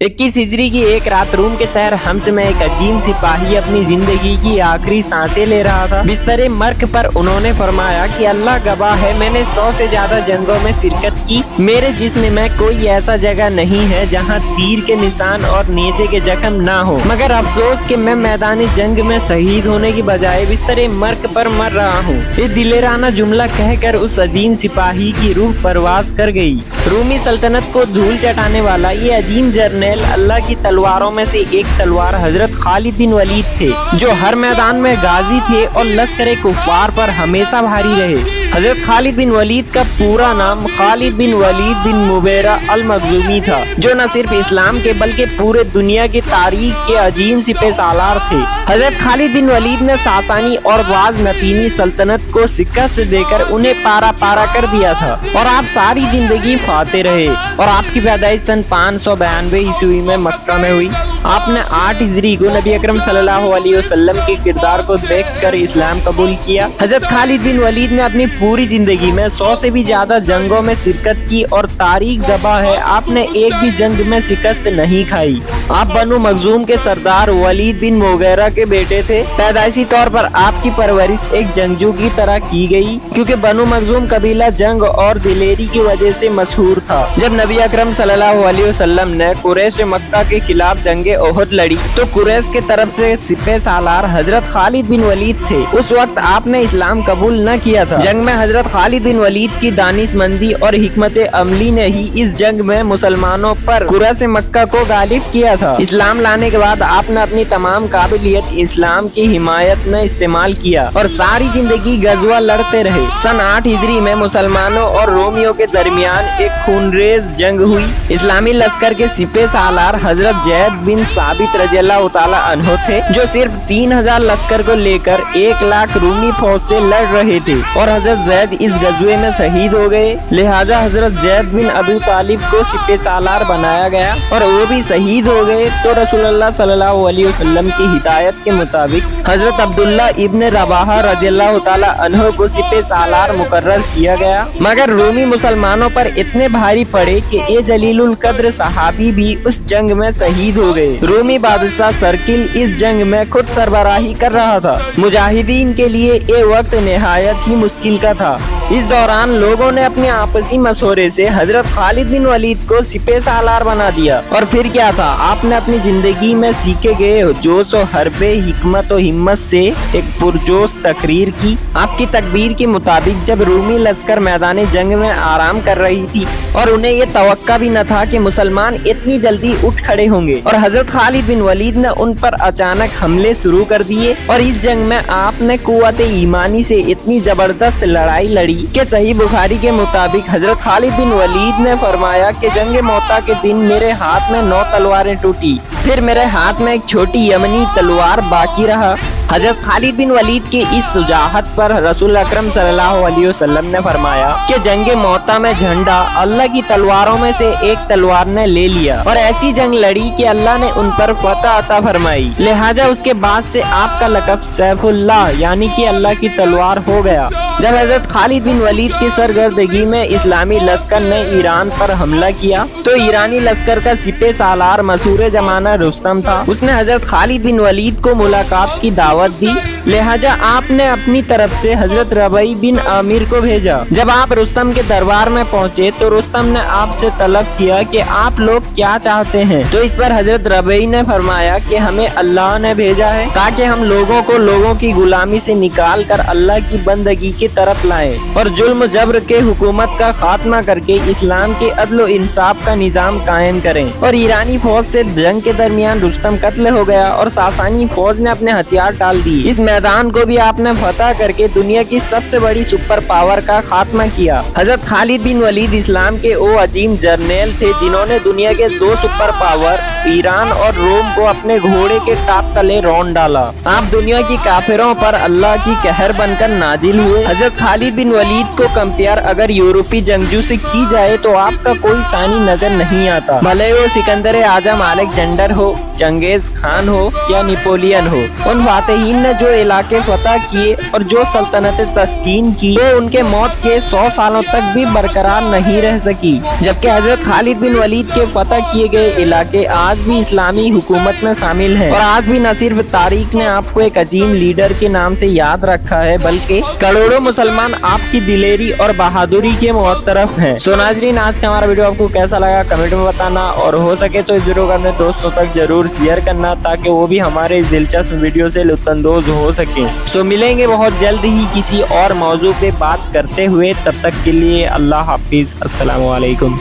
21 हिजरी की एक रात रूम के शहर हम्स में एक अजीम सिपाही अपनी जिंदगी की आखिरी सांसें ले रहा था। बिस्तरे मर्ग पर उन्होंने फरमाया कि अल्लाह गवाह है, मैंने 100 से ज्यादा जंगों में शिरकत की। मेरे जिस्म में कोई ऐसा जगह नहीं है जहां तीर के निशान और नेज़े के जख्म ना हो, मगर अफसोस कि मैं मैदानी जंग में शहीद होने की बजाय बिस्तरे मर्ग पर मर रहा हूँ। ये दिलेराना जुमला कहकर उस अजीम सिपाही की रूह परवास कर गई। रूमी सल्तनत को धूल चटाने वाला ये अजीम जर्नल अल्लाह की तलवारों में से एक तलवार हजरत खालिद बिन वलीद थे, जो हर मैदान में गाजी थे और लश्कर कुफार पर हमेशा भारी रहे। हजरत खालिद बिन वलीद का पूरा नाम खालिद बिन वलीद बिन मुगीरा अल मखज़ूमी था, जो न सिर्फ इस्लाम के बल्कि पूरे दुनिया की तारीख के अजीम सिपह सालार थे। हजरत खालिद बिन वलीद ने सासानी और वाजनतीनी सल्तनत को शिकस्त देकर उन्हें पारा पारा कर दिया था और आप सारी जिंदगी फाते रहे। और आपकी पैदाइश सन 592 ईस्वी में मक्का में हुई। आपने 8 हिजरी को नबी अकरम सल्लल्लाहु अलैहि वसल्लम के किरदार को देखकर इस्लाम कबूल किया। हजरत खालिद बिन वलीद ने अपनी पूरी जिंदगी में 100 से भी ज्यादा जंगों में शिरकत की और तारीख गवाह है आपने एक भी जंग में शिकस्त नहीं खाई। आप बनु मखजूम के सरदार वलीद बिन मुगीरा के बेटे थे। पैदाइशी तौर पर आपकी परवरिश एक जंगजू की तरह की गई, क्योंकि बनु मखजूम कबीला जंग और दिलेरी की वजह से मशहूर था। जब नबी अकरम सल्लल्लाहु अलैहि वसल्लम ने कुरैश मक्का के खिलाफ जंगे ओहद लड़ी तो कुरैश के तरफ से सिपह सालार हजरत खालिद बिन वलीद थे। उस वक्त आपने इस्लाम कबूल न किया था। जंग में हजरत खालिद बिन वलीद की दानिशमंदी और हिकमत अमली ने ही इस जंग में मुसलमानों पर कुरैश मक्का को गालिब किया था। इस्लाम लाने के बाद आपने अपनी तमाम काबिलियत इस्लाम की हिमायत में इस्तेमाल किया और सारी जिंदगी गजवा लड़ते रहे। सन 8 हिजरी में मुसलमानों और रोमियों के दरमियान एक खूनरेज जंग हुई। इस्लामी लश्कर के सिपह सालार हजरत जैद बिन साबित रज़ियल्लाहु ताला अन्हु थे, जो सिर्फ 3000 लश्कर को लेकर 1 लाख रूमी फौज से लड़ रहे थे और हजरत जैद इस गजवे में शहीद हो गए। लिहाजा हजरत जैद बिन अबू तालिब को सिपह सालार बनाया गया और वो भी शहीद हो गए। तो रसूलुल्लाह सल्लल्लाहु अलैहि वसल्लम की हिदायत के मुताबिक हजरत अब्दुल्ला इब्न रवाहा रज़ियल्लाहु ताला अन्हु को सिपह सालार मुकर्रर किया गया, मगर रूमी मुसलमानों पर इतने भारी पड़े कि ये जलीलुल कद्र सहाबी भी उस जंग में शहीद हो गए। रूमी बादशाह सर्किल इस जंग में खुद सरबराही कर रहा था। मुजाहिदीन के लिए ये वक्त निहायत ही मुश्किल का था। इस दौरान लोगों ने अपने आपसी मशवरे से हजरत खालिद बिन वलीद को सिपह सालार बना दिया। और फिर क्या था, आपने अपनी जिंदगी में सीखे गए जोश और हरबे हिकमत और हिम्मत से एक पुरजोश तकरीर की। आपकी तकबीर के मुताबिक जब रूमी लश्कर मैदान जंग में आराम कर रही थी और उन्हें ये तवक्का भी न था कि मुसलमान इतनी जल्दी उठ खड़े होंगे, और हजरत खालिद बिन वलीद ने उन पर अचानक हमले शुरू कर दिए। और इस जंग में आपने कुव्वत ईमानी से इतनी जबरदस्त लड़ाई लड़ी कि सही बुखारी के मुताबिक हजरत खालिद बिन वलीद ने फरमाया कि जंग मौता के दिन मेरे हाथ में 9 तलवारें टूटी, फिर मेरे हाथ में एक छोटी यमनी तलवार बाकी रहा। हजरत खालिद बिन वलीद के इस सुजाहत पर रसूल अकरम सल्लल्लाहु अलैहि वसल्लम ने फरमाया कि जंग मौता में झंडा अल्लाह की तलवारों में से एक तलवार ने ले लिया और ऐसी जंग लड़ी कि अल्लाह ने उन पर फतह अता फरमाई। लिहाजा उसके बाद से आपका लक़ब सैफुल्लाह यानी कि अल्लाह की तलवार हो गया। जब हजरत खालिद बिन वलीद की सरगर्दगी में इस्लामी लश्कर ने ईरान पर हमला किया तो ईरानी लश्कर का सिपह सालार मशहूर जमाना रुस्तम था। उसने हजरत खालिद बिन वलीद को मुलाकात की दावत दी। लिहाजा आपने अपनी तरफ से हजरत रबई बिन आमिर को भेजा। जब आप रुस्तम के दरबार में पहुंचे तो रुस्तम ने आपसे तलब किया कि आप लोग क्या चाहते हैं। तो इस पर हजरत रबई ने फरमाया कि हमें अल्लाह ने भेजा है ताकि हम लोगों को लोगों की गुलामी से निकाल कर अल्लाह की बंदगी की तरफ लाएं और जुल्म जबर के हुकूमत का खात्मा करके इस्लाम के अदल और इंसाफ का निजाम कायम करें। और ईरानी फौज से जंग के दरमियान रुस्तम कत्ल हो गया और सासानी फौज ने अपने हथियार डाल दी। इस मैदान को भी आपने फतह करके दुनिया की सबसे बड़ी सुपर पावर का खात्मा किया। हजरत खालिद बिन वलीद इस्लाम के वो अजीम जर्नैल थे जिन्होंने दुनिया के 2 सुपर पावर ईरान और रोम को अपने घोड़े के टाप तले रौंद डाला। आप दुनिया की काफिरों पर अल्लाह की कहर बनकर नाजिल हुए। हजरत खालिद बिन वलीद को कंपेयर अगर यूरोपी जंगजू से की जाए तो आपका कोई सानी नजर नहीं आता, भले वो सिकंदर आजम अलेक्जेंडर हो, चंगेज खान हो या नेपोलियन हो। उन फातेहीन ने जो इलाके फतह किए और जो सल्तनत तस्कीन की वो उनके मौत के 100 सालों तक भी बरकरार नहीं रह सकी, जबकि हजरत खालिद बिन वलीद के फतह किए गए इलाके आज भी इस्लामी हुकूमत में शामिल है। और आज भी न सिर्फ तारीख ने आपको एक अजीम लीडर के नाम से याद रखा है, बल्कि करोड़ों मुसलमान आपकी दिलेरी और बहादुरी के मुअत्तरफ हैं। सो नाज़रीन, आज का हमारा वीडियो आपको कैसा लगा कमेंट में बताना, और हो सके तो इस वीडियो को अपने दोस्तों तक जरूर शेयर करना, ताकि वो भी हमारे इस दिलचस्प वीडियो से लुत्फानंदोज हो सके। सो मिलेंगे बहुत जल्द ही किसी और मौजू पे बात करते हुए, तब तक के लिए अल्लाह हाफिज, अस्सलाम वालेकुम।